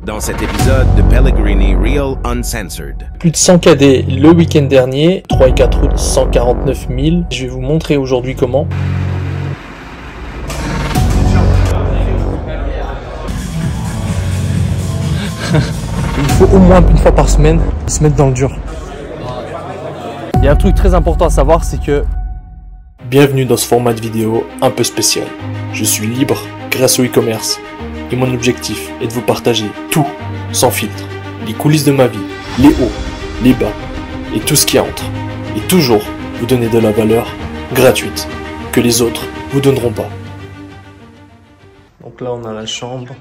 dans cet épisode de Pellegrini Real Uncensored. Plus de 100 KD le week-end dernier, 3 et 4 août, 149 000. Je vais vous montrer aujourd'hui comment. Il faut au moins une fois par semaine se mettre dans le dur. Il y a un truc très important à savoir, c'est que... Bienvenue dans ce format de vidéo un peu spécial. Je suis libre grâce au e-commerce. Et mon objectif est de vous partager tout, sans filtre. Les coulisses de ma vie, les hauts, les bas, et tout ce qui entre. Et toujours vous donner de la valeur gratuite, que les autres vous donneront pas. Donc là on a la chambre.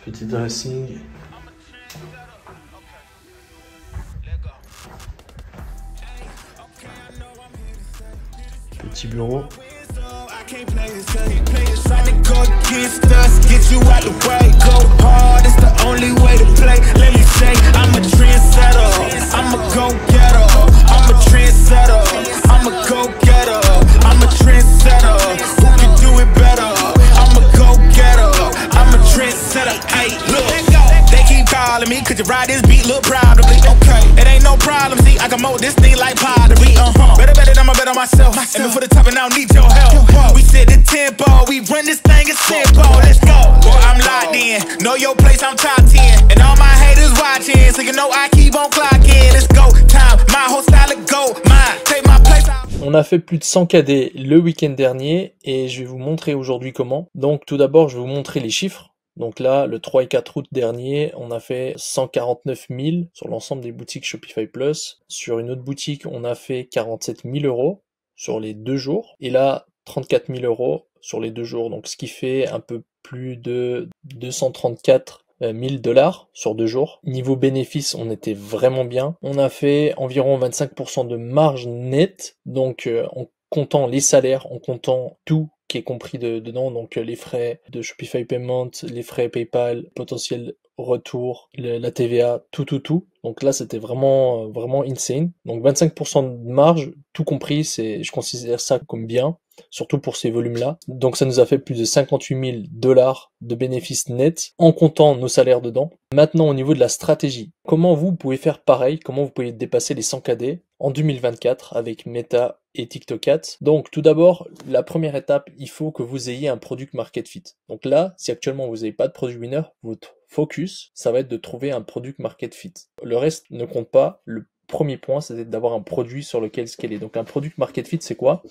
Petit dressing. Petit bureau. Me, could you ride this beat, look proud of me? Okay, it ain't no problem, see, I can mold this thing like pottery, Better, I'ma bet on myself. And for the top, and I don't need your help. We set the tempo, we run this thing, it's simple, let's go. Boy, I'm locked in, know your place, I'm top 10. And all my haters watching, so you know I keep on clocking. Let's go, time, my whole style of go, mine, take my place. On a fait plus de 100 KD le week-end dernier, et je vais vous montrer aujourd'hui comment. Donc tout d'abord, je vais vous montrer les chiffres. Donc là, le 3 et 4 août dernier, on a fait 149 000 sur l'ensemble des boutiques Shopify Plus. Sur une autre boutique, on a fait 47 000 € sur les 2 jours. Et là, 34 000 € sur les 2 jours. Donc ce qui fait un peu plus de 234 000 $ sur 2 jours. Niveau bénéfice, on était vraiment bien. On a fait environ 25% de marge nette. Donc en comptant les salaires, en comptant tout qui est compris dedans, donc les frais de Shopify Payment, les frais PayPal, potentiel retour, la TVA, tout. Donc là, c'était vraiment insane. Donc 25% de marge, tout compris, je considère ça comme bien, surtout pour ces volumes-là. Donc ça nous a fait plus de 58 000 $ de bénéfices nets en comptant nos salaires dedans. Maintenant, au niveau de la stratégie, comment vous pouvez faire pareil, comment vous pouvez dépasser les 100 KD en 2024 avec Meta et TikTok Ads. Donc tout d'abord, la première étape, il faut que vous ayez un product market fit. Donc là, si actuellement vous n'avez pas de produit winner, votre focus, ça va être de trouver un product market fit. Le reste ne compte pas. Le premier point, c'est d'avoir un produit sur lequel scaler. Donc un product market fit, c'est quoi?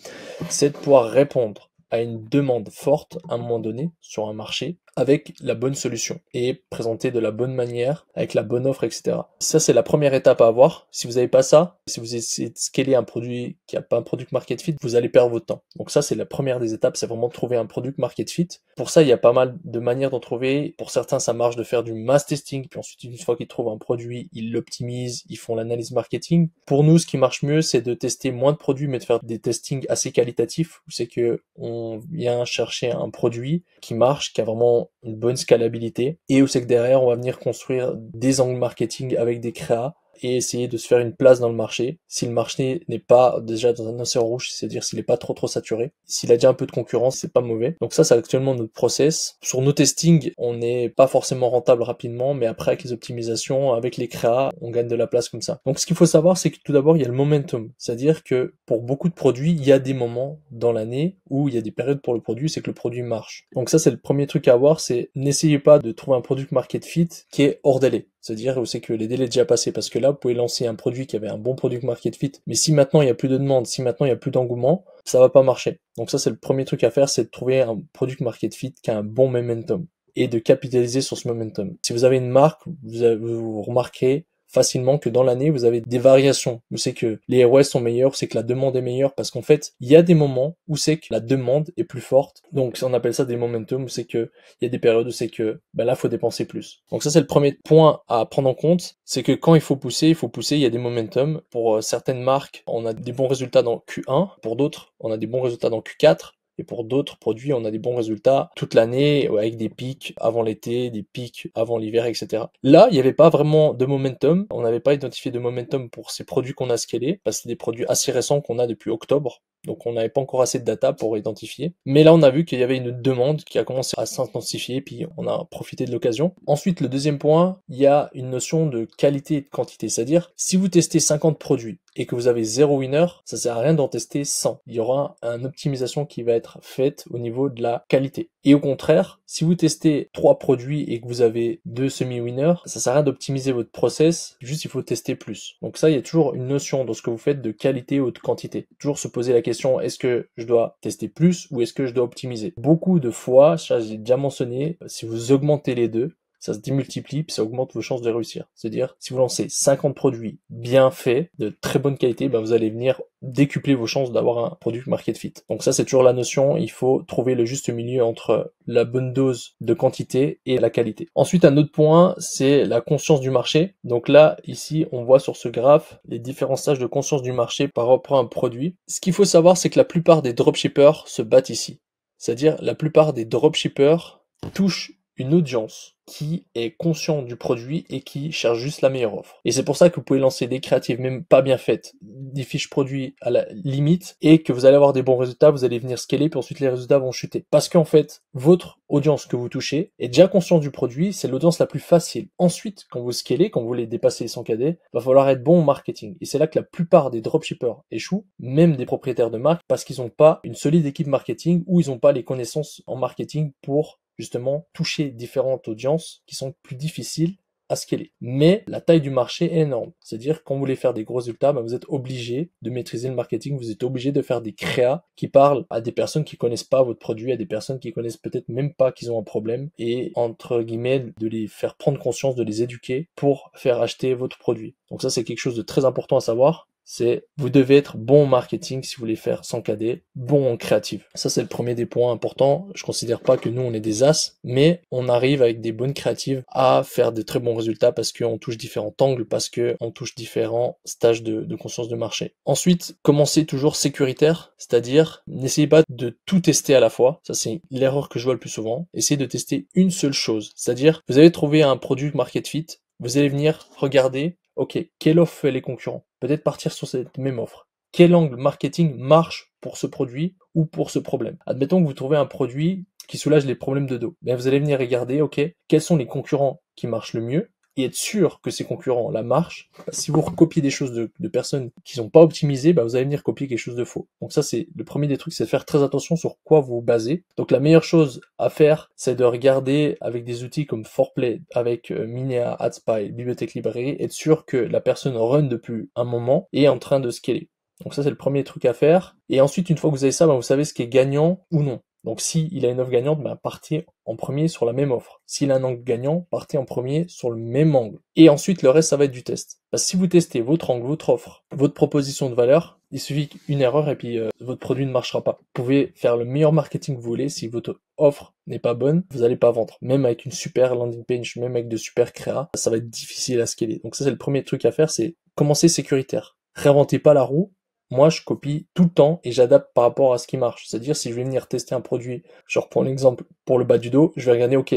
C'est de pouvoir répondre à une demande forte à un moment donné sur un marché avec la bonne solution et présenter de la bonne manière avec la bonne offre, etc. Ça, c'est la première étape à avoir. Si vous n'avez pas ça, si vous essayez de scaler un produit qui n'a pas un product market fit, vous allez perdre votre temps. Donc ça, c'est la première des étapes, c'est vraiment de trouver un product market fit. Pour ça, il y a pas mal de manières d'en trouver. Pour certains, ça marche de faire du mass testing, puis ensuite, une fois qu'ils trouvent un produit, ils l'optimisent, ils font l'analyse marketing. Pour nous, ce qui marche mieux, c'est de tester moins de produits, mais de faire des testings assez qualitatifs, où c'est que on vient chercher un produit qui marche, qui a vraiment une bonne scalabilité, et où c'est que derrière, on va venir construire des angles marketing avec des créas, et essayer de se faire une place dans le marché. Si le marché n'est pas déjà dans un océan rouge, c'est-à-dire s'il n'est pas trop saturé, s'il a déjà un peu de concurrence, c'est pas mauvais. Donc ça, c'est actuellement notre process. Sur nos testings, on n'est pas forcément rentable rapidement, mais après avec les optimisations, avec les créas, on gagne de la place comme ça. Donc ce qu'il faut savoir, c'est que tout d'abord, il y a le momentum. C'est-à-dire que pour beaucoup de produits, il y a des moments dans l'année où il y a des périodes pour le produit, c'est que le produit marche. Donc ça, c'est le premier truc à avoir, c'est n'essayez pas de trouver un product market fit qui est hors délai. C'est-à-dire où c'est que les délais déjà passés, parce que là, vous pouvez lancer un produit qui avait un bon product market fit, mais si maintenant il n'y a plus de demande, si maintenant il n'y a plus d'engouement, ça va pas marcher. Donc ça, c'est le premier truc à faire, c'est de trouver un product market fit qui a un bon momentum et de capitaliser sur ce momentum. Si vous avez une marque, vous remarquerez facilement que dans l'année, vous avez des variations où c'est que les ROS sont meilleurs, où c'est que la demande est meilleure, parce qu'en fait, il y a des moments où c'est que la demande est plus forte. Donc, on appelle ça des momentum, où c'est que il y a des périodes où c'est que, là, faut dépenser plus. Donc ça, c'est le premier point à prendre en compte, c'est que quand il faut pousser, il y a des momentum. Pour certaines marques, on a des bons résultats dans Q1. Pour d'autres, on a des bons résultats dans Q4. Et pour d'autres produits, on a des bons résultats toute l'année, avec des pics avant l'été, des pics avant l'hiver, etc. Là, il n'y avait pas vraiment de momentum. On n'avait pas identifié de momentum pour ces produits qu'on a scalés, parce que c'est des produits assez récents qu'on a depuis octobre. donc on n'avait pas encore assez de data pour identifier. Mais là, on a vu qu'il y avait une demande qui a commencé à s'intensifier, puis on a profité de l'occasion. Ensuite, le deuxième point, il y a une notion de qualité et de quantité, c'est-à-dire si vous testez 50 produits et que vous avez 0 winner, ça sert à rien d'en tester 100. Il y aura une optimisation qui va être faite au niveau de la qualité. Et au contraire, si vous testez 3 produits et que vous avez 2 semi-winners, ça sert à rien d'optimiser votre process, juste il faut tester plus. Donc ça, il y a toujours une notion dans ce que vous faites de qualité ou de quantité. Toujours se poser la question, est-ce que je dois tester plus ou est-ce que je dois optimiser? Beaucoup de fois, ça j'ai déjà mentionné, si vous augmentez les deux, ça se démultiplie, puis ça augmente vos chances de réussir. C'est-à-dire, si vous lancez 50 produits bien faits, de très bonne qualité, vous allez venir décupler vos chances d'avoir un produit market fit. Donc ça, c'est toujours la notion, il faut trouver le juste milieu entre la bonne dose de quantité et la qualité. Ensuite, un autre point, c'est la conscience du marché. Donc là, ici, on voit sur ce graphe les différents stages de conscience du marché par rapport à un produit. Ce qu'il faut savoir, c'est que la plupart des dropshippers se battent ici. C'est-à-dire, la plupart des dropshippers touchent une audience qui est conscient du produit et qui cherche juste la meilleure offre. Et c'est pour ça que vous pouvez lancer des créatives même pas bien faites, des fiches produits à la limite, et que vous allez avoir des bons résultats, vous allez venir scaler, puis ensuite les résultats vont chuter. Parce qu'en fait, votre audience que vous touchez est déjà consciente du produit, c'est l'audience la plus facile. Ensuite, quand vous scalez, quand vous voulez dépasser les 100 KD, va falloir être bon au marketing. Et c'est là que la plupart des dropshippers échouent, même des propriétaires de marque, parce qu'ils n'ont pas une solide équipe marketing ou ils n'ont pas les connaissances en marketing pour justement toucher différentes audiences qui sont plus difficiles à scaler. Mais la taille du marché est énorme. C'est-à-dire quand vous voulez faire des gros résultats, vous êtes obligé de maîtriser le marketing, vous êtes obligé de faire des créas qui parlent à des personnes qui connaissent pas votre produit, à des personnes qui connaissent peut-être même pas qu'ils ont un problème, et entre guillemets de les faire prendre conscience, de les éduquer pour faire acheter votre produit. Donc ça, c'est quelque chose de très important à savoir. C'est vous devez être bon en marketing si vous voulez faire 100 KD, bon en créative. Ça, c'est le premier des points importants. Je considère pas que nous, on est des as, mais on arrive avec des bonnes créatives à faire de très bons résultats parce qu'on touche différents angles, parce qu'on touche différents stages de conscience de marché. Ensuite, commencez toujours sécuritaire, c'est-à-dire n'essayez pas de tout tester à la fois. Ça, c'est l'erreur que je vois le plus souvent. Essayez de tester une seule chose. C'est-à-dire, vous avez trouvé un produit market fit, vous allez venir regarder, ok, quelle offre fait les concurrents? Peut-être partir sur cette même offre. Quel angle marketing marche pour ce produit ou pour ce problème? Admettons que vous trouvez un produit qui soulage les problèmes de dos. Vous allez venir regarder, ok, quels sont les concurrents qui marchent le mieux et être sûr que ces concurrents-là marchent. Si vous recopiez des choses de personnes qui sont pas optimisées, vous allez venir copier quelque chose de faux. Donc ça, c'est le premier des trucs, c'est de faire très attention sur quoi vous basez. Donc la meilleure chose à faire, c'est de regarder avec des outils comme 4Play, avec Minea, AdSpy, Bibliothèque Librairie, être sûr que la personne run depuis un moment et est en train de scaler. Donc ça, c'est le premier truc à faire. Et ensuite, une fois que vous avez ça, vous savez ce qui est gagnant ou non. Donc s'il a une offre gagnante, partez en premier sur la même offre. S'il a un angle gagnant, partez en premier sur le même angle. Et ensuite, le reste, ça va être du test. Si vous testez votre angle, votre offre, votre proposition de valeur, il suffit qu'une erreur et puis votre produit ne marchera pas. Vous pouvez faire le meilleur marketing que vous voulez. Si votre offre n'est pas bonne, vous n'allez pas vendre. Même avec une super landing page, même avec de super créas, ça va être difficile à scaler. Donc ça, c'est le premier truc à faire, c'est commencer sécuritaire. Réinventez pas la roue. Moi, je copie tout le temps et j'adapte par rapport à ce qui marche. C'est-à-dire, si je vais venir tester un produit, je reprends l'exemple pour le bas du dos, je vais regarder, ok,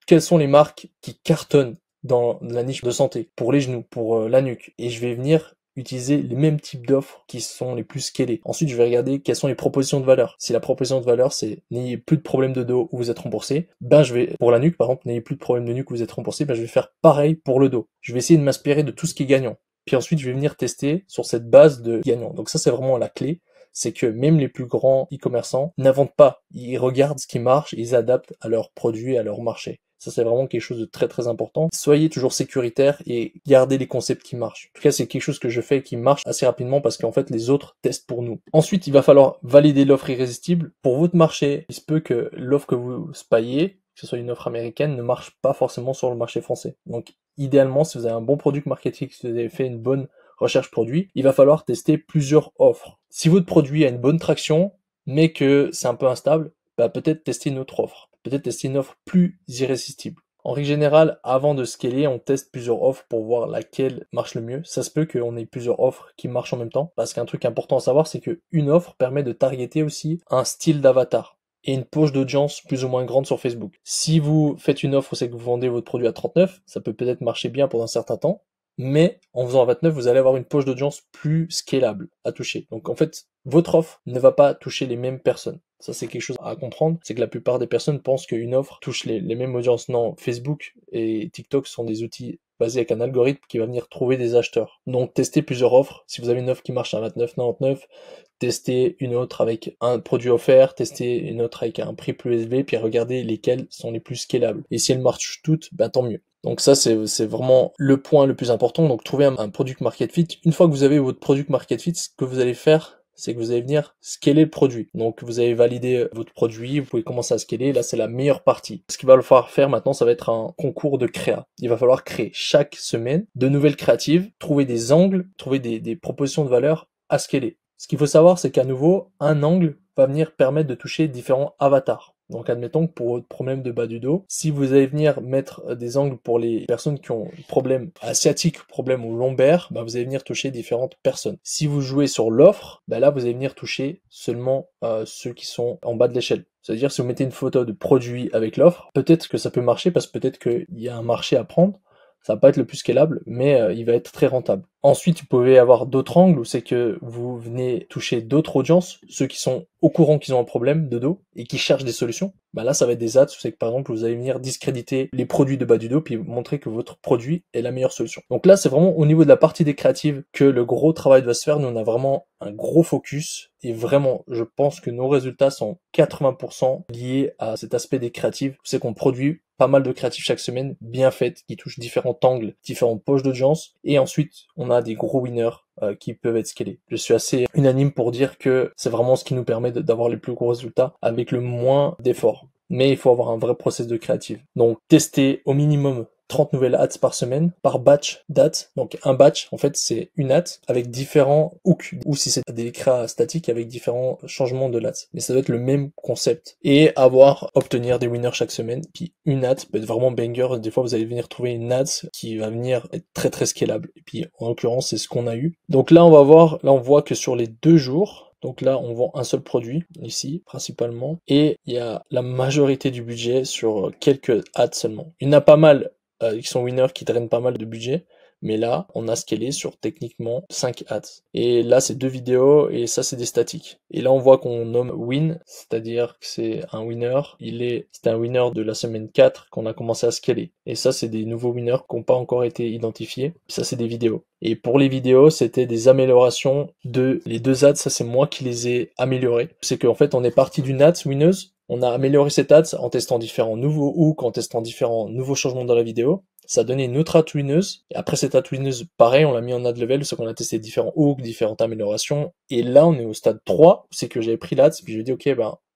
quelles sont les marques qui cartonnent dans la niche de santé, pour les genoux, pour la nuque, et je vais venir utiliser les mêmes types d'offres qui sont les plus scalées. Ensuite, je vais regarder quelles sont les propositions de valeur. Si la proposition de valeur, c'est n'ayez plus de problème de dos ou vous êtes remboursé, je vais, pour la nuque, par exemple, n'ayez plus de problème de nuque ou vous êtes remboursé, je vais faire pareil pour le dos. Je vais essayer de m'inspirer de tout ce qui est gagnant. Puis ensuite, je vais venir tester sur cette base de gagnants. Donc ça, c'est vraiment la clé. C'est que même les plus grands e-commerçants n'inventent pas. Ils regardent ce qui marche et ils adaptent à leurs produits, à leur marché. Ça, c'est vraiment quelque chose de très très important. Soyez toujours sécuritaire et gardez les concepts qui marchent. En tout cas, c'est quelque chose que je fais qui marche assez rapidement parce qu'en fait, les autres testent pour nous. Ensuite, il va falloir valider l'offre irrésistible. Pour votre marché, il se peut que l'offre que vous spyez, que ce soit une offre américaine, ne marche pas forcément sur le marché français. Donc, idéalement, si vous avez un bon product marketing, si vous avez fait une bonne recherche produit, il va falloir tester plusieurs offres. Si votre produit a une bonne traction, mais que c'est un peu instable, peut-être tester une autre offre. Peut-être tester une offre plus irrésistible. En règle générale, avant de scaler, on teste plusieurs offres pour voir laquelle marche le mieux. Ça se peut qu'on ait plusieurs offres qui marchent en même temps, parce qu'un truc important à savoir, c'est qu'une offre permet de targeter aussi un style d'avatar et une poche d'audience plus ou moins grande sur Facebook. Si vous faites une offre où c'est que vous vendez votre produit à 39, ça peut peut-être marcher bien pendant un certain temps, mais en faisant à 29, vous allez avoir une poche d'audience plus scalable à toucher. Donc en fait, votre offre ne va pas toucher les mêmes personnes. Ça, c'est quelque chose à comprendre, c'est que la plupart des personnes pensent qu'une offre touche les mêmes audiences. Non, Facebook et TikTok sont des outils basés avec un algorithme qui va venir trouver des acheteurs. Donc, testez plusieurs offres. Si vous avez une offre qui marche à 29,99, testez une autre avec un produit offert, testez une autre avec un prix plus élevé, puis regardez lesquelles sont les plus scalables. Et si elles marchent toutes, ben tant mieux. Donc ça, c'est vraiment le point le plus important. Donc, trouver un product market fit. Une fois que vous avez votre product market fit, ce que vous allez faire, c'est que vous allez venir scaler le produit. Donc vous avez validé votre produit, vous pouvez commencer à scaler, là c'est la meilleure partie. Ce qu'il va falloir faire maintenant, ça va être un concours de créa. Il va falloir créer chaque semaine de nouvelles créatives, trouver des angles, trouver des propositions de valeur à scaler. Ce qu'il faut savoir, c'est qu'à nouveau, un angle va venir permettre de toucher différents avatars. Donc admettons que pour votre problème de bas du dos, si vous allez venir mettre des angles pour les personnes qui ont problème asiatique, problème au lombaire, bah vous allez venir toucher différentes personnes. Si vous jouez sur l'offre, bah là vous allez venir toucher seulement ceux qui sont en bas de l'échelle. C'est-à-dire si vous mettez une photo de produit avec l'offre, peut-être que ça peut marcher parce que peut-être qu'il y a un marché à prendre. Ça va pas être le plus scalable, mais il va être très rentable. Ensuite, vous pouvez avoir d'autres angles où c'est que vous venez toucher d'autres audiences, ceux qui sont au courant qu'ils ont un problème de dos et qui cherchent des solutions. Bah là, ça va être des ads où c'est que par exemple, vous allez venir discréditer les produits de bas du dos puis montrer que votre produit est la meilleure solution. Donc là, c'est vraiment au niveau de la partie des créatives que le gros travail va se faire. Nous, on a vraiment un gros focus et vraiment, je pense que nos résultats sont 80% liés à cet aspect des créatives. C'est qu'on produit pas mal de créatifs chaque semaine, bien faites, qui touchent différents angles, différentes poches d'audience. Et ensuite, on a des gros winners qui peuvent être scalés. Je suis assez unanime pour dire que c'est vraiment ce qui nous permet d'avoir les plus gros résultats avec le moins d'efforts. Mais il faut avoir un vrai process de créative. Donc, testez au minimum 30 nouvelles ads par semaine, par batch d'ads. Donc un batch, en fait, c'est une ad avec différents hooks, ou si c'est des créas statiques avec différents changements de l'ads. Mais ça doit être le même concept. Et obtenir des winners chaque semaine. Puis une ad peut être vraiment banger. Des fois, vous allez venir trouver une ad qui va venir être très très scalable. Et puis, en l'occurrence, c'est ce qu'on a eu. Donc là, on voit que sur les 2 jours, donc là, on vend un seul produit, ici, principalement. Et il y a la majorité du budget sur quelques ads seulement. Il y en a pas mal qui sont winners, qui drainent pas mal de budget. Mais là, on a scalé sur techniquement 5 ads. Et là, c'est 2 vidéos et ça, c'est des statiques. Et là, on voit qu'on nomme win, c'est-à-dire que c'est un winner. C'était un winner de la semaine 4 qu'on a commencé à scaler. Et ça, c'est des nouveaux winners qui n'ont pas encore été identifiés. Ça, c'est des vidéos. Et pour les vidéos, c'était des améliorations les 2 ads. Ça, c'est moi qui les ai améliorés. C'est qu'en fait, on est parti d'une ads winneuse. On a amélioré cette ads en testant différents nouveaux hooks, en testant différents nouveaux changements dans la vidéo. Ça a donné une autre ad winneuse. Et après cette ad winneuse, pareil, on l'a mis en ad level, c'est qu'on a testé différents hooks, différentes améliorations. Et là, on est au stade 3, c'est que j'avais pris l'ads, puis je dit, ok,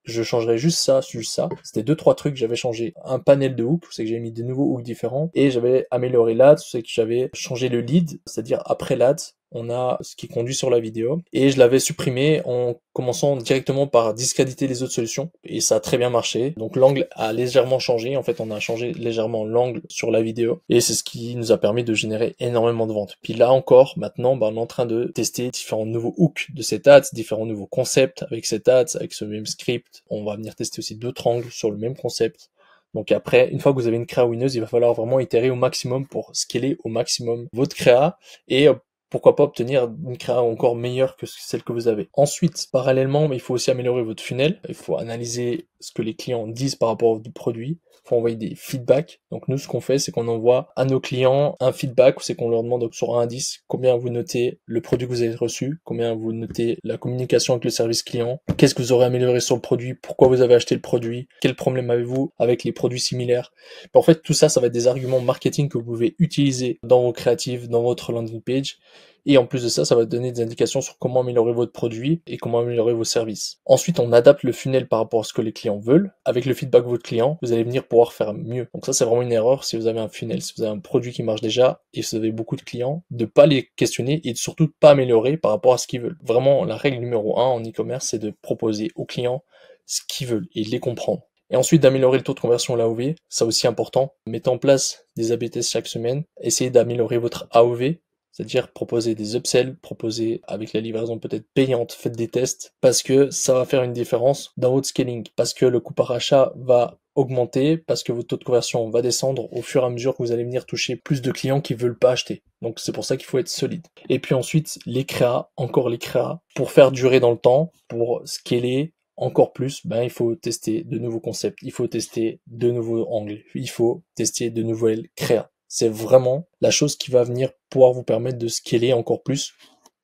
je changerais juste ça. C'était 2-3 trucs, j'avais changé un panel de hooks, c'est que j'avais mis des nouveaux hooks différents, et j'avais amélioré l'ad, c'est que j'avais changé le lead, c'est-à-dire après l'ad, on a ce qui conduit sur la vidéo, et je l'avais supprimé en commençant directement par discréditer les autres solutions, et ça a très bien marché. Donc l'angle a légèrement changé, en fait on a changé légèrement l'angle sur la vidéo, et c'est ce qui nous a permis de générer énormément de ventes. Puis là encore, maintenant, on est en train de tester différents nouveaux hooks de cette ad, différents nouveaux concepts avec cette ad, avec ce même script. On va venir tester aussi d'autres angles sur le même concept. Donc après, une fois que vous avez une créa winneuse, il va falloir vraiment itérer au maximum pour scaler au maximum votre créa, et pourquoi pas obtenir une créa encore meilleure que celle que vous avez. Ensuite, parallèlement, il faut aussi améliorer votre funnel. Il faut analyser ce que les clients disent par rapport au produit. Il faut envoyer des feedbacks. Donc nous, ce qu'on fait, c'est qu'on envoie à nos clients un feedback, où c'est qu'on leur demande sur 1 à 10 combien vous notez le produit que vous avez reçu, combien vous notez la communication avec le service client, qu'est-ce que vous aurez amélioré sur le produit, pourquoi vous avez acheté le produit, quel problème avez-vous avec les produits similaires. En fait, tout ça, ça va être des arguments marketing que vous pouvez utiliser dans vos créatives, dans votre landing page. Et en plus de ça, ça va donner des indications sur comment améliorer votre produit et comment améliorer vos services. Ensuite, on adapte le funnel par rapport à ce que les clients veulent. Avec le feedback de votre client, vous allez venir pouvoir faire mieux. Donc ça, c'est vraiment une erreur si vous avez un funnel, si vous avez un produit qui marche déjà et si vous avez beaucoup de clients, de pas les questionner et surtout de pas améliorer par rapport à ce qu'ils veulent. Vraiment, la règle numéro 1 en e-commerce, c'est de proposer aux clients ce qu'ils veulent et de les comprendre. Et ensuite, d'améliorer le taux de conversion l'AOV, ça aussi important. Mettez en place des A/B tests chaque semaine. Essayez d'améliorer votre AOV. C'est-à-dire proposer des upsells, proposer avec la livraison peut-être payante, faites des tests, parce que ça va faire une différence dans votre scaling, parce que le coût par achat va augmenter parce que votre taux de conversion va descendre au fur et à mesure que vous allez venir toucher plus de clients qui veulent pas acheter. Donc c'est pour ça qu'il faut être solide. Et puis ensuite, les créas, encore les créas, pour faire durer dans le temps, pour scaler encore plus, il faut tester de nouveaux concepts, il faut tester de nouveaux angles, il faut tester de nouvelles créas. C'est vraiment la chose qui va venir pouvoir vous permettre de scaler encore plus.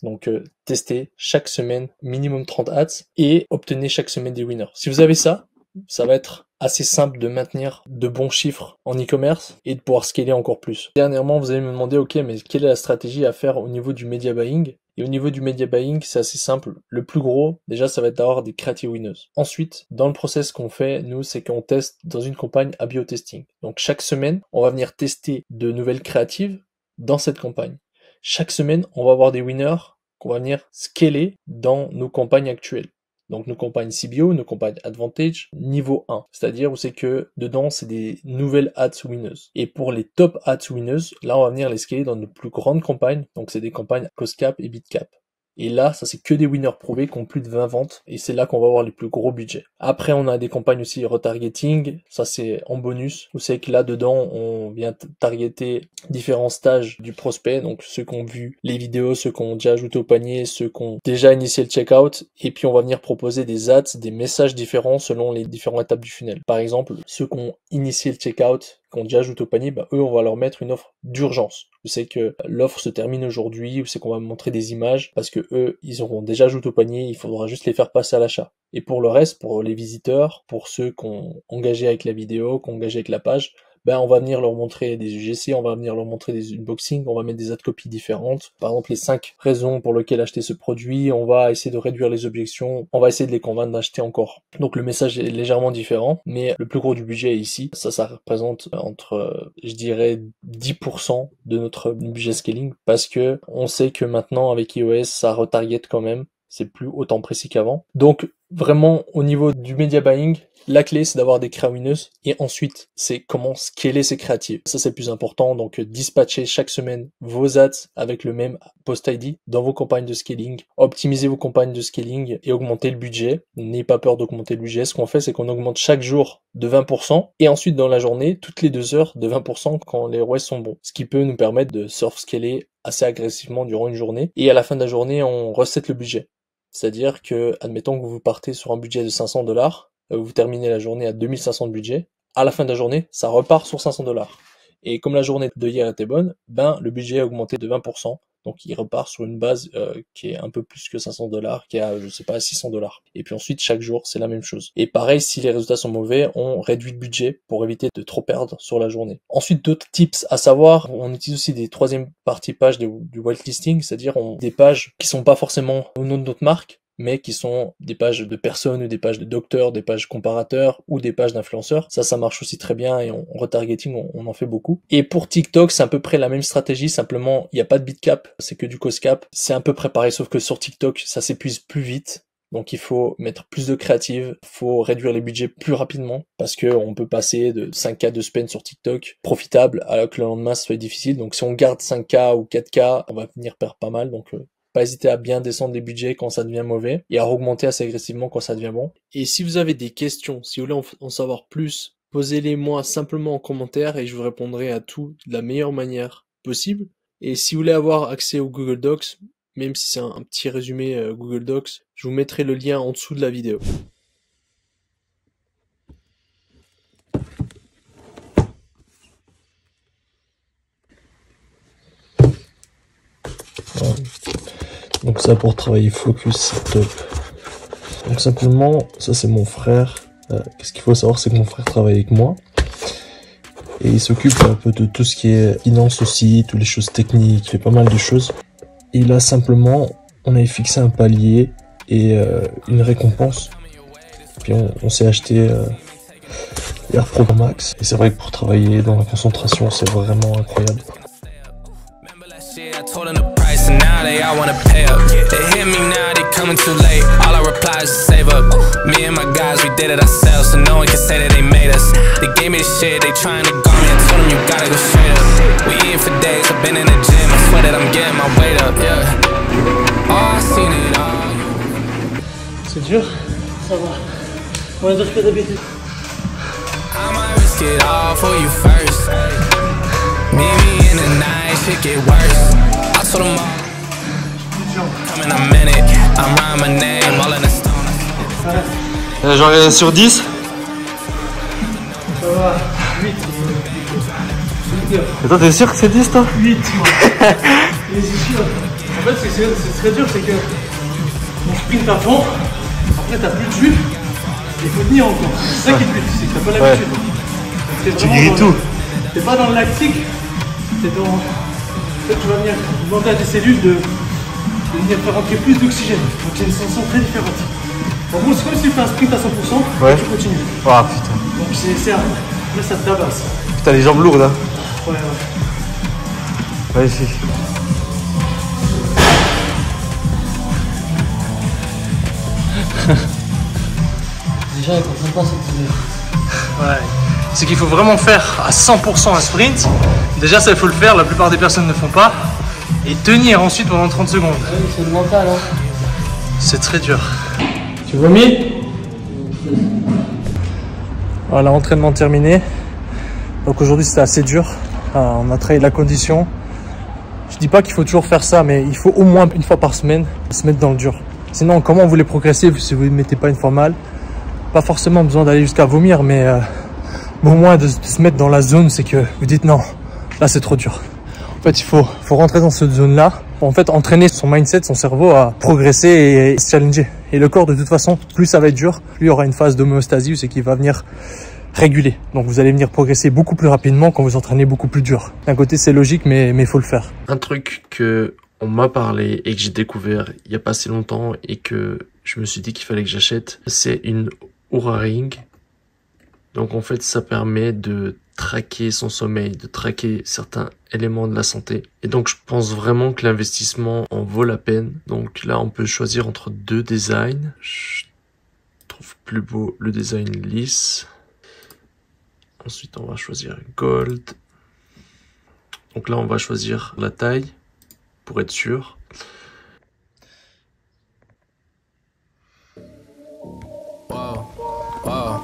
Donc testez chaque semaine minimum 30 ads et obtenez chaque semaine des winners. Si vous avez ça, ça va être assez simple de maintenir de bons chiffres en e-commerce et de pouvoir scaler encore plus. Dernièrement, vous allez me demander, ok, mais quelle est la stratégie à faire au niveau du media buying? Et au niveau du media buying, c'est assez simple. Le plus gros, déjà, ça va être d'avoir des creative winners. Ensuite, dans le process qu'on fait, nous, c'est qu'on teste dans une campagne A/B testing. Donc chaque semaine, on va venir tester de nouvelles créatives dans cette campagne. Chaque semaine, on va avoir des winners qu'on va venir scaler dans nos campagnes actuelles. Donc nos campagnes CBO, nos campagnes Advantage, niveau 1. C'est-à-dire où c'est que dedans, c'est des nouvelles ads winners. Et pour les top ads winners, là, on va venir les scaler dans nos plus grandes campagnes. Donc c'est des campagnes cost cap et bid cap. Et là, ça c'est que des winners prouvés qui ont plus de 20 ventes. Et c'est là qu'on va avoir les plus gros budgets. Après, on a des campagnes aussi retargeting. Ça c'est en bonus. Vous savez que là dedans, on vient targeter différents stages du prospect. Donc ceux qui ont vu les vidéos, ceux qui ont déjà ajouté au panier, ceux qui ont déjà initié le checkout. Et puis on va venir proposer des ads, des messages différents selon les différentes étapes du funnel. Par exemple, ceux qui ont initié le checkout, qui ont déjà ajouté au panier, eux, on va leur mettre une offre d'urgence. Vous savez que l'offre se termine aujourd'hui, vous savez qu'on va montrer des images, parce que eux, ils auront déjà ajouté au panier, il faudra juste les faire passer à l'achat. Et pour le reste, pour les visiteurs, pour ceux qui ont engagé avec la vidéo, qui ont engagé avec la page, on va venir leur montrer des UGC, on va venir leur montrer des unboxings, on va mettre des ad copies différentes. Par exemple, les 5 raisons pour lesquelles acheter ce produit, on va essayer de réduire les objections, on va essayer de les convaincre d'acheter encore. Donc le message est légèrement différent, mais le plus gros du budget est ici. Ça représente entre, je dirais, 10% de notre budget scaling, parce que on sait que maintenant, avec iOS, ça retarget quand même. C'est plus autant précis qu'avant. Donc, vraiment, au niveau du media buying, la clé, c'est d'avoir des créa winners. Et ensuite, c'est comment scaler ces créatives. Ça, c'est le plus important. Donc, dispatcher chaque semaine vos ads avec le même post ID dans vos campagnes de scaling. Optimisez vos campagnes de scaling et augmentez le budget. N'ayez pas peur d'augmenter le budget. Ce qu'on fait, c'est qu'on augmente chaque jour de 20%. Et ensuite, dans la journée, toutes les 2 heures de 20% quand les ROAS sont bons. Ce qui peut nous permettre de surf-scaler assez agressivement durant une journée. Et à la fin de la journée, on reset le budget. C'est-à-dire que, admettons que vous partez sur un budget de $500, vous terminez la journée à 2500 de budget, à la fin de la journée, ça repart sur $500. Et comme la journée de hier était bonne, le budget a augmenté de 20%, donc il repart sur une base qui est un peu plus que $500, qui est à, je sais pas, $600. Et puis ensuite, chaque jour, c'est la même chose. Et pareil, si les résultats sont mauvais, on réduit le budget pour éviter de trop perdre sur la journée. Ensuite, d'autres tips à savoir, on utilise aussi des troisième partie pages du whitelisting, c'est-à-dire des pages qui sont pas forcément au nom de notre marque, mais qui sont des pages de personnes ou des pages de docteurs, des pages comparateurs ou des pages d'influenceurs. Ça marche aussi très bien et en retargeting, on en fait beaucoup. Et pour TikTok, c'est à peu près la même stratégie, simplement, il n'y a pas de bid cap, c'est que du cost cap. C'est un peu préparé, sauf que sur TikTok, ça s'épuise plus vite. Donc il faut mettre plus de créatives, faut réduire les budgets plus rapidement parce que on peut passer de 5K de spend sur TikTok profitable alors que le lendemain ça va être difficile. Donc si on garde 5K ou 4K, on va venir perdre pas mal. Donc pas hésiter à bien descendre les budgets quand ça devient mauvais et à augmenter assez agressivement quand ça devient bon. Et si vous avez des questions, si vous voulez en savoir plus, posez-les moi simplement en commentaire et je vous répondrai à tout de la meilleure manière possible. Et si vous voulez avoir accès au Google Docs, même si c'est un petit résumé Google Docs, je vous mettrai le lien en dessous de la vidéo. Voilà. Donc ça pour travailler focus, c'est top. Donc simplement, ça c'est mon frère. Qu'est-ce qu'il faut savoir, c'est que mon frère travaille avec moi. Et il s'occupe un peu de tout ce qui est finance aussi, toutes les choses techniques, il fait pas mal de choses. Et là simplement, on avait fixé un palier et une récompense. Puis on s'est acheté Air Pro Max. Et c'est vrai que pour travailler dans la concentration, c'est vraiment incroyable. And now they all wanna pay up. They hit me now, they coming too late. All I reply is save up. Me and my guys, we did it ourselves, so no one can say that they made us. They gave me the shit, they trying to guard me. I told them you gotta go straight up. We eating for days, I've been in the gym. I swear that I'm getting my weight up, yeah. Oh, I seen it all. C'est dur, ça va. On est dur que d'habitude. risk it all for you first. Meet me in the night, shit get worse. I told them all, come in a minute. I'm writing my name, all in the stone. Genre sur 10. Ça va, 8. Et toi, t'es sûr que c'est 10 toi? 8. Mais c'est sûr. En fait, c'est très dur, c'est que on sprint à fond, après t'as plus de jus, et il faut tenir encore. C'est ça qui te bute, c'est que t'as pas l'habitude. Ouais. Tu grilles tout. T'es pas dans le lactique, t'es dans... En fait, tu vas venir demander à tes cellules de venir faire rentrer plus d'oxygène. Donc il y a une sensation très différente. En gros, c'est comme si tu fais un sprint à 100%, ouais. Et tu continues. Ah putain. Donc c'est là, ça te tabasse. Putain, les jambes lourdes hein. Ouais. Magnifique. Déjà, il faut pas cette Ouais. C'est qu'il faut vraiment faire à 100% un sprint. Déjà, ça, il faut le faire. La plupart des personnes ne font pas. Et tenir ensuite pendant 30 secondes. Oui, c'est le mental. Hein. C'est très dur. Tu vomis? Voilà, entraînement terminé. Donc aujourd'hui, c'était assez dur. On a travaillé la condition. Je dis pas qu'il faut toujours faire ça, mais il faut au moins une fois par semaine se mettre dans le dur. Sinon, comment vous voulez progresser si vous ne mettez pas une fois mal? Pas forcément besoin d'aller jusqu'à vomir, mais au moins de se mettre dans la zone, c'est que vous dites non, là c'est trop dur. En fait, il faut rentrer dans cette zone-là. En fait, entraîner son mindset, son cerveau à progresser et se challenger. Et le corps, de toute façon, plus ça va être dur, plus il y aura une phase d'homéostasie, c'est qu'il va venir réguler. Donc vous allez venir progresser beaucoup plus rapidement quand vous entraînez beaucoup plus dur. D'un côté, c'est logique, mais il faut le faire. Un truc que on m'a parlé et que j'ai découvert il y a pas si longtemps et que je me suis dit qu'il fallait que j'achète, c'est une Oura Ring. Donc en fait, ça permet de traquer son sommeil, de traquer certains éléments de la santé. Et donc je pense vraiment que l'investissement en vaut la peine. Donc là, on peut choisir entre deux designs. Je trouve plus beau le design lisse. Ensuite, on va choisir Gold. Donc là, on va choisir la taille pour être sûr. Wow, wow,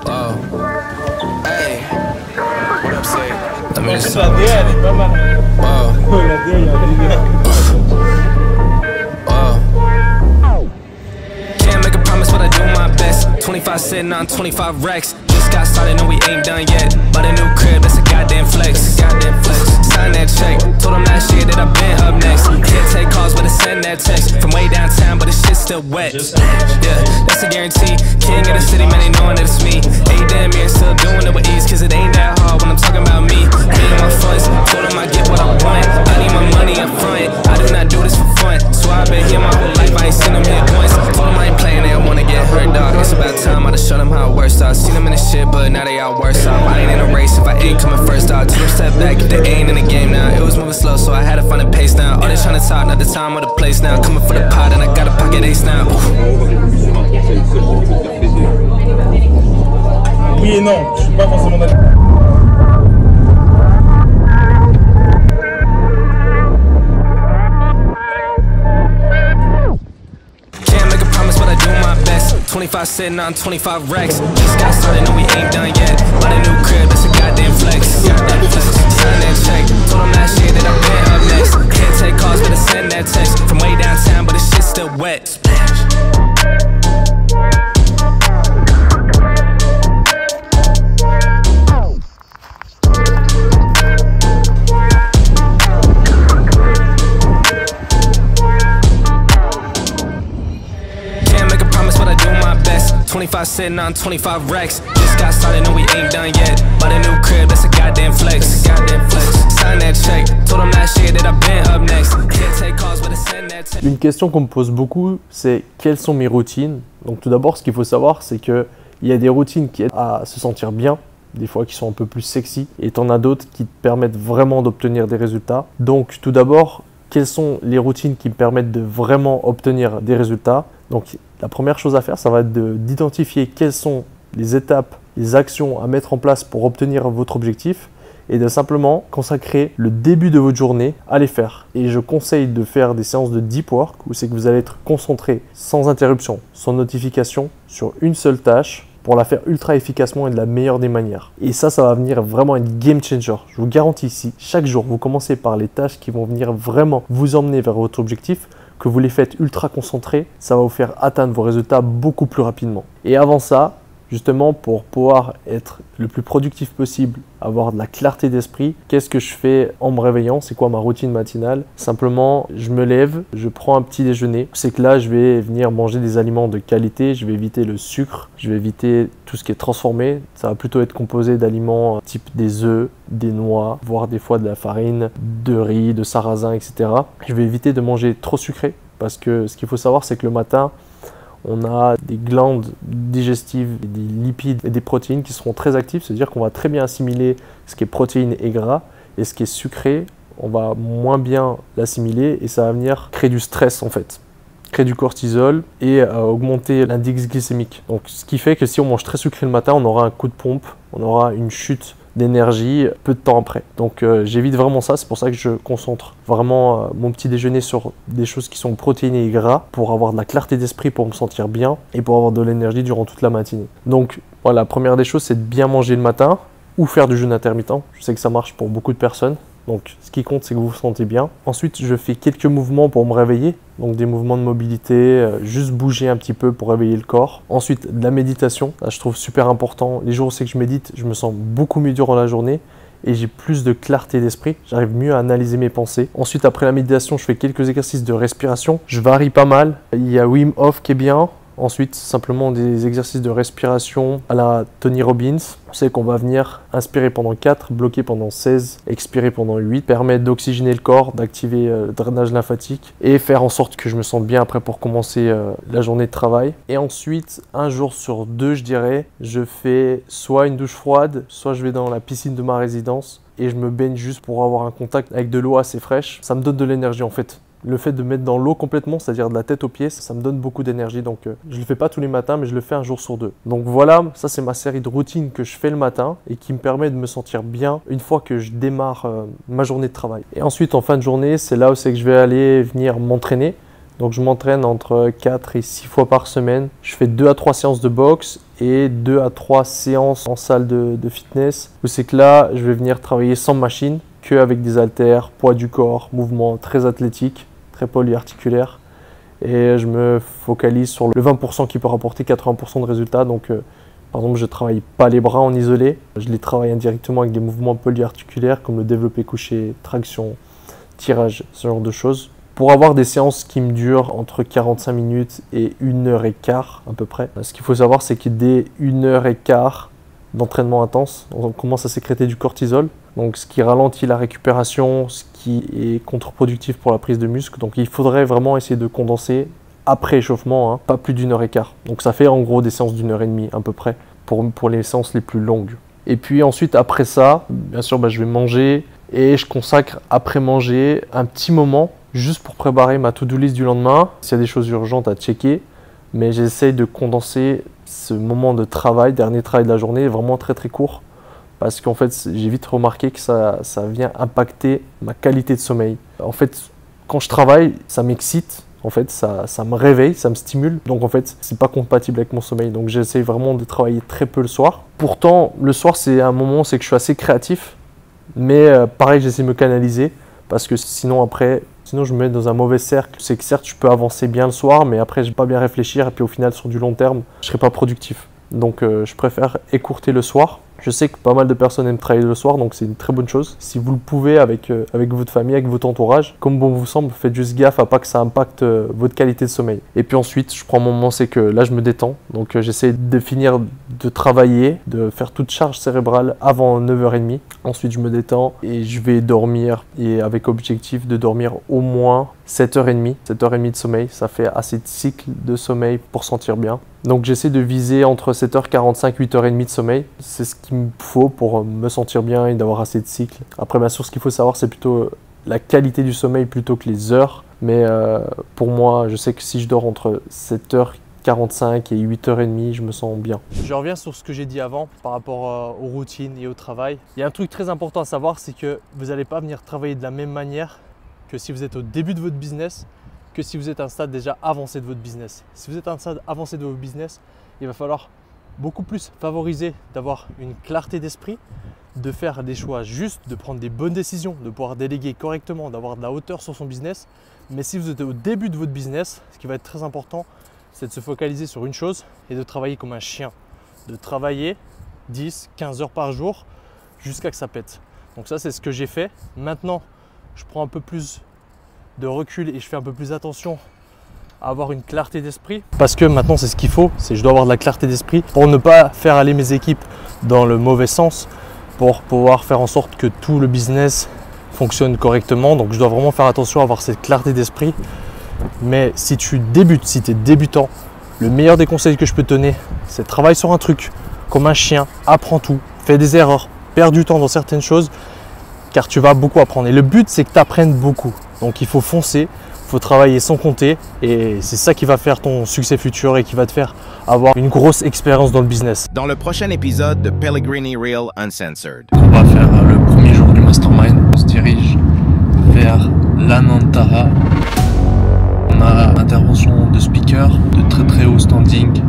wow. Hey, what up, say? I mean, it's wow. Wow. Can't make a promise, but I do my best. 25 sitting on 25 racks. Just got started, and we ain't done yet. But a new crib, that's a goddamn flex. Goddamn flex. Sign that check. Told them last year that I've been up next. Can't take calls, but I send that text. From way downtown, but the shit's still wet. Yeah, that's a guarantee. King of the city, man, they knowing that it's me. Hey, damn, you're still doing it with ease. Cause it ain't that hard when I'm talking about me. Me and my funds. Told them I get what I want. I need my money up front. I do not do this for fun. So I've been here my whole life. I ain't seen them here once. Told them I ain't playing, they don't wanna get hurt, dog. It's about time I just show them how it works. I seen them in the shit, but now they out worse off. I ain't in a race if I ain't coming first, dog. Two step back if they ain't in the game now. It was moving slow, so I had to find a pace now. All they trying to talk, not the time or the place now. Coming for the pot and I got a pocket ace now. Oui et non, je suis pas forcément d'accord. Can't make a promise, but I do my best. 25 sitting on 25 racks. Just got started, no, we ain't done yet. But a new crib, that's a goddamn flex. Goddamn flex. Sign that check. Told them last year that I've been up next. Can't take calls, but I send that text. From way downtown, but the shit's still wet. Can't make a promise, but I do my best. 25 sitting on 25 racks. Just got started, no, we ain't done yet. But a new crib, that's a goddamn flex. Goddamn flex. Sign that check. Told them last year that I've been up next. Can't take calls, but I send that text. Une question qu'on me pose beaucoup, c'est quelles sont mes routines? Donc tout d'abord, ce qu'il faut savoir, c'est que il y a des routines qui aident à se sentir bien, des fois qui sont un peu plus sexy, et t'en as d'autres qui te permettent vraiment d'obtenir des résultats. Donc tout d'abord, quelles sont les routines qui me permettent de vraiment obtenir des résultats? Donc la première chose à faire, ça va être d'identifier quelles sont les étapes, les actions à mettre en place pour obtenir votre objectif et de simplement consacrer le début de votre journée à les faire. Et je conseille de faire des séances de deep work où c'est que vous allez être concentré sans interruption, sans notification sur une seule tâche pour la faire ultra efficacement et de la meilleure des manières. Et ça va venir vraiment être game changer. Je vous garantis ici, chaque jour, vous commencez par les tâches qui vont venir vraiment vous emmener vers votre objectif, que vous les faites ultra concentrés, ça va vous faire atteindre vos résultats beaucoup plus rapidement. Et avant ça, justement, pour pouvoir être le plus productif possible, avoir de la clarté d'esprit, qu'est-ce que je fais en me réveillant? C'est quoi ma routine matinale? Simplement, je me lève, je prends un petit déjeuner. C'est que là, je vais venir manger des aliments de qualité, je vais éviter le sucre, je vais éviter tout ce qui est transformé. Ça va plutôt être composé d'aliments type des œufs, des noix, voire des fois de la farine, de riz, de sarrasin, etc. Je vais éviter de manger trop sucré parce que ce qu'il faut savoir, c'est que le matin, on a des glandes digestives, des lipides et des protéines qui seront très actives, c'est-à-dire qu'on va très bien assimiler ce qui est protéines et gras, et ce qui est sucré, on va moins bien l'assimiler et ça va venir créer du stress en fait, créer du cortisol et augmenter l'indice glycémique. Donc ce qui fait que si on mange très sucré le matin, on aura un coup de pompe, on aura une chute d'énergie peu de temps après. Donc j'évite vraiment ça, c'est pour ça que je concentre vraiment mon petit déjeuner sur des choses qui sont protéinées et gras pour avoir de la clarté d'esprit, pour me sentir bien et pour avoir de l'énergie durant toute la matinée. Donc voilà, la première des choses, c'est de bien manger le matin ou faire du jeûne intermittent. Je sais que ça marche pour beaucoup de personnes. Donc ce qui compte, c'est que vous vous sentez bien. Ensuite, je fais quelques mouvements pour me réveiller. Donc des mouvements de mobilité, juste bouger un petit peu pour réveiller le corps. Ensuite, de la méditation. Là, je trouve super important. Les jours où c'est que je médite, je me sens beaucoup mieux durant la journée et j'ai plus de clarté d'esprit. J'arrive mieux à analyser mes pensées. Ensuite, après la méditation, je fais quelques exercices de respiration. Je varie pas mal. Il y a Wim Hof qui est bien. Ensuite, simplement des exercices de respiration à la Tony Robbins. On sait qu'on va venir inspirer pendant 4, bloquer pendant 16, expirer pendant 8, permettre d'oxygéner le corps, d'activer le drainage lymphatique et faire en sorte que je me sente bien après pour commencer la journée de travail. Et ensuite, un jour sur deux, je dirais, je fais soit une douche froide, soit je vais dans la piscine de ma résidence et je me baigne juste pour avoir un contact avec de l'eau assez fraîche. Ça me donne de l'énergie en fait. Le fait de mettre dans l'eau complètement, c'est-à-dire de la tête aux pieds, ça me donne beaucoup d'énergie. Donc je ne le fais pas tous les matins, mais je le fais un jour sur deux. Donc voilà, ça c'est ma série de routines que je fais le matin et qui me permet de me sentir bien une fois que je démarre ma journée de travail. Et ensuite, en fin de journée, c'est là où c'est que je vais aller venir m'entraîner. Donc je m'entraîne entre 4 et 6 fois par semaine. Je fais 2 à 3 séances de boxe et 2 à 3 séances en salle de fitness. Où c'est que là, je vais venir travailler sans machine, qu'avec des haltères, poids du corps, mouvements très athlétiques, très polyarticulaires. Et je me focalise sur le 20% qui peut rapporter 80% de résultats. Donc par exemple, je ne travaille pas les bras en isolé. Je les travaille indirectement avec des mouvements polyarticulaires comme le développé couché, traction, tirage, ce genre de choses. Pour avoir des séances qui me durent entre 45 minutes et 1h15 à peu près. Ce qu'il faut savoir, c'est que dès 1h15 d'entraînement intense, on commence à sécréter du cortisol. Donc ce qui ralentit la récupération, ce qui est contre-productif pour la prise de muscle. Donc il faudrait vraiment essayer de condenser après échauffement, pas plus d'1h15. Donc ça fait en gros des séances d'1h30 à peu près pour les séances les plus longues. Et puis ensuite après ça, bien sûr je vais manger et je consacre après manger un petit moment juste pour préparer ma to-do list du lendemain. S'il y a des choses urgentes à checker, mais j'essaye de condenser ce moment de travail, dernier travail de la journée, vraiment très très court. Parce qu'en fait, j'ai vite remarqué que ça vient impacter ma qualité de sommeil. En fait, quand je travaille, ça m'excite. En fait, ça me réveille, ça me stimule. Donc en fait, c'est pas compatible avec mon sommeil. Donc j'essaie vraiment de travailler très peu le soir. Pourtant, le soir, c'est un moment où c'est que je suis assez créatif. Mais pareil, j'essaie de me canaliser. Parce que sinon, je me mets dans un mauvais cercle. C'est que certes, je peux avancer bien le soir, mais après, je vais pas bien réfléchir. Et puis au final, sur du long terme, je serai pas productif. Donc je préfère écourter le soir. Je sais que pas mal de personnes aiment travailler le soir, donc c'est une très bonne chose. Si vous le pouvez avec votre famille, avec votre entourage, comme bon vous semble, faites juste gaffe à pas que ça impacte votre qualité de sommeil. Et puis ensuite, je prends mon moment, c'est que là je me détends. Donc j'essaie de finir de travailler, de faire toute charge cérébrale avant 9h30. Ensuite je me détends et je vais dormir. Et avec objectif de dormir au moins 7h30. 7h30 de sommeil, ça fait assez de cycles de sommeil pour sentir bien. Donc j'essaie de viser entre 7h45 et 8h30 de sommeil. C'est ce qu'il me faut pour me sentir bien et d'avoir assez de cycles. Après, bien sûr, ce qu'il faut savoir, c'est plutôt la qualité du sommeil plutôt que les heures. Mais pour moi, je sais que si je dors entre 7h45 et 8h30, je me sens bien. Je reviens sur ce que j'ai dit avant par rapport aux routines et au travail. Il y a un truc très important à savoir, c'est que vous n'allez pas venir travailler de la même manière que si vous êtes au début de votre business, que si vous êtes à un stade déjà avancé de votre business. Si vous êtes à un stade avancé de votre business, il va falloir beaucoup plus favorisé d'avoir une clarté d'esprit, de faire des choix justes, de prendre des bonnes décisions, de pouvoir déléguer correctement, d'avoir de la hauteur sur son business. Mais si vous êtes au début de votre business, ce qui va être très important, c'est de se focaliser sur une chose et de travailler comme un chien. De travailler 10, 15 heures par jour jusqu'à que ça pète. Donc ça, c'est ce que j'ai fait. Maintenant, je prends un peu plus de recul et je fais un peu plus attention à avoir une clarté d'esprit. Parce que maintenant, c'est ce qu'il faut, c'est je dois avoir de la clarté d'esprit pour ne pas faire aller mes équipes dans le mauvais sens, pour pouvoir faire en sorte que tout le business fonctionne correctement. Donc je dois vraiment faire attention à avoir cette clarté d'esprit. Mais si tu débutes, si tu es débutant, le meilleur des conseils que je peux te donner, c'est travaille sur un truc comme un chien, apprends tout, fais des erreurs, perds du temps dans certaines choses, car tu vas beaucoup apprendre. Et le but, c'est que tu apprennes beaucoup. Donc il faut foncer, il faut travailler sans compter, et c'est ça qui va faire ton succès futur et qui va te faire avoir une grosse expérience dans le business. Dans le prochain épisode de Pellegrini Real Uncensored. On va faire le premier jour du mastermind. On se dirige vers l'Anantara. On a intervention de speakers de très très haut standing